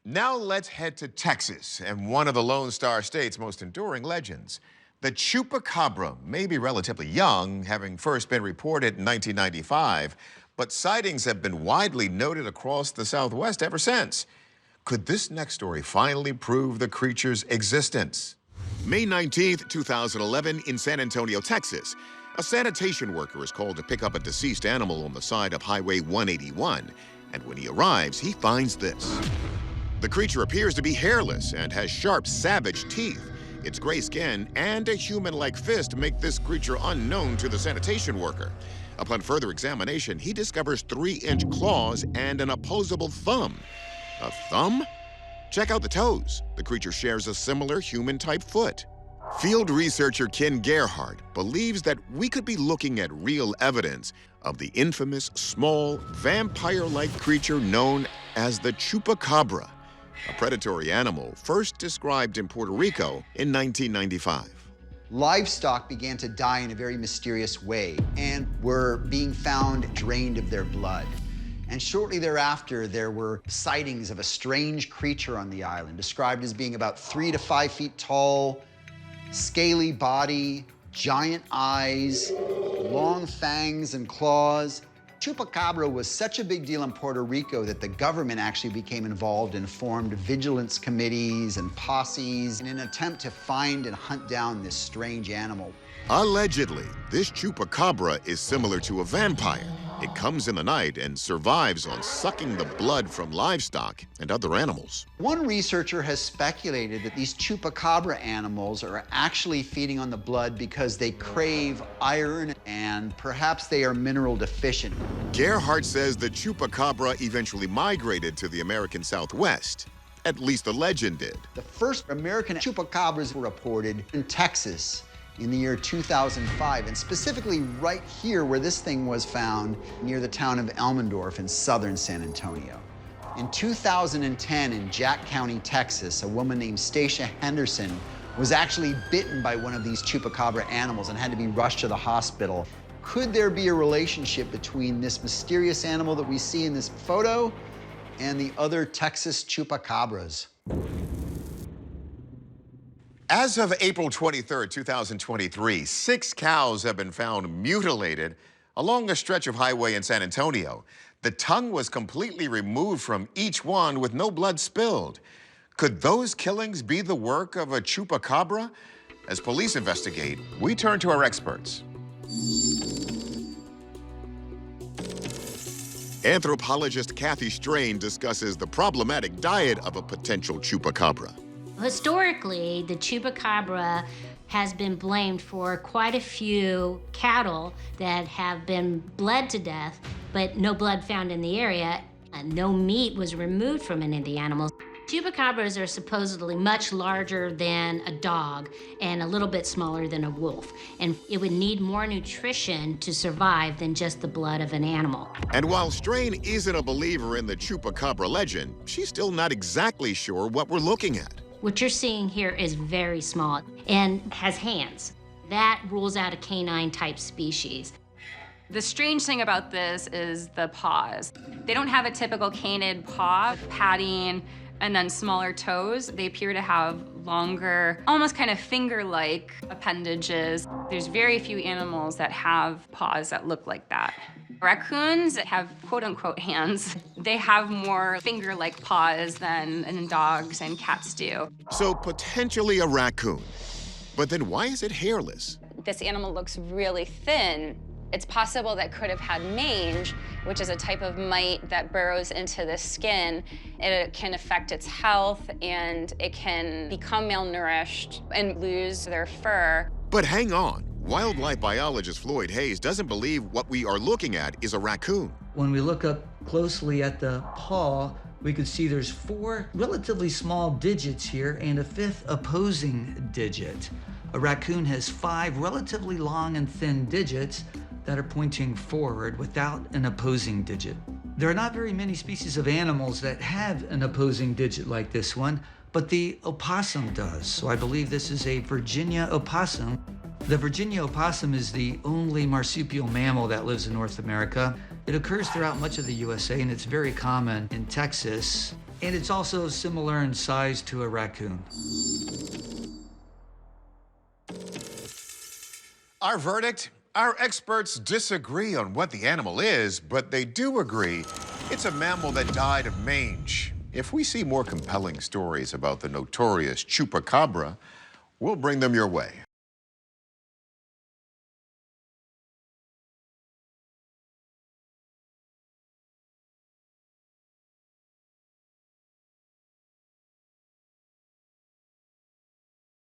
Now let's head to Texas and one of the Lone Star State's most enduring legends. The Chupacabra may be relatively young, having first been reported in 1995, but sightings have been widely noted across the Southwest ever since. Could this next story finally prove the creature's existence? May 19th, 2011, in San Antonio, Texas, a sanitation worker is called to pick up a deceased animal on the side of Highway 181, and when he arrives, he finds this. The creature appears to be hairless and has sharp, savage teeth. Its gray skin and a human-like fist make this creature unknown to the sanitation worker. Upon further examination, he discovers 3-inch claws and an opposable thumb. A thumb? Check out the toes. The creature shares a similar human-type foot. Field researcher Ken Gerhardt believes that we could be looking at real evidence of the infamous, small, vampire-like creature known as the Chupacabra, a predatory animal first described in Puerto Rico in 1995. Livestock began to die in a very mysterious way and were being found drained of their blood. And shortly thereafter, there were sightings of a strange creature on the island, described as being about 3 to 5 feet tall, scaly body, giant eyes, long fangs and claws. Chupacabra was such a big deal in Puerto Rico that the government actually became involved and formed vigilance committees and posses in an attempt to find and hunt down this strange animal. Allegedly, this Chupacabra is similar to a vampire. It comes in the night and survives on sucking the blood from livestock and other animals. One researcher has speculated that these Chupacabra animals are actually feeding on the blood because they crave iron and perhaps they are mineral deficient. Gerhardt says the Chupacabra eventually migrated to the American Southwest. At least the legend did. The first American Chupacabras were reported in Texas in the year 2005, and specifically right here where this thing was found near the town of Elmendorf in southern San Antonio. In 2010 in Jack County, Texas, a woman named Stacia Henderson was actually bitten by one of these Chupacabra animals and had to be rushed to the hospital. Could there be a relationship between this mysterious animal that we see in this photo and the other Texas Chupacabras? As of April 23, 2023, 6 cows have been found mutilated along a stretch of highway in San Antonio. The tongue was completely removed from each one with no blood spilled. Could those killings be the work of a Chupacabra? As police investigate, we turn to our experts. Anthropologist Kathy Strain discusses the problematic diet of a potential Chupacabra. Historically, the Chupacabra has been blamed for quite a few cattle that have been bled to death, but no blood found in the area, and no meat was removed from any of the animals. Chupacabras are supposedly much larger than a dog and a little bit smaller than a wolf, and it would need more nutrition to survive than just the blood of an animal. And while Strain isn't a believer in the Chupacabra legend, she's still not exactly sure what we're looking at. What you're seeing here is very small and has hands. That rules out a canine-type species. The strange thing about this is the paws. They don't have a typical canid paw, padding, and then smaller toes. They appear to have longer, almost kind of finger-like appendages. There's very few animals that have paws that look like that. Raccoons have quote-unquote hands. They have more finger-like paws than dogs and cats do. So potentially a raccoon. But then why is it hairless? This animal looks really thin. It's possible that could have had mange, which is a type of mite that burrows into the skin. It can affect its health, and it can become malnourished and lose their fur. But hang on. Wildlife biologist Floyd Hayes doesn't believe what we are looking at is a raccoon. When we look up closely at the paw, we could see there's 4 relatively small digits here and a 5th opposing digit. A raccoon has 5 relatively long and thin digits that are pointing forward without an opposing digit. There are not very many species of animals that have an opposing digit like this one, but the opossum does. So I believe this is a Virginia opossum. The Virginia opossum is the only marsupial mammal that lives in North America. It occurs throughout much of the USA, and it's very common in Texas. and it's also similar in size to a raccoon. Our verdict? Our experts disagree on what the animal is, but they do agree it's a mammal that died of mange. If we see more compelling stories about the notorious chupacabra, we'll bring them your way.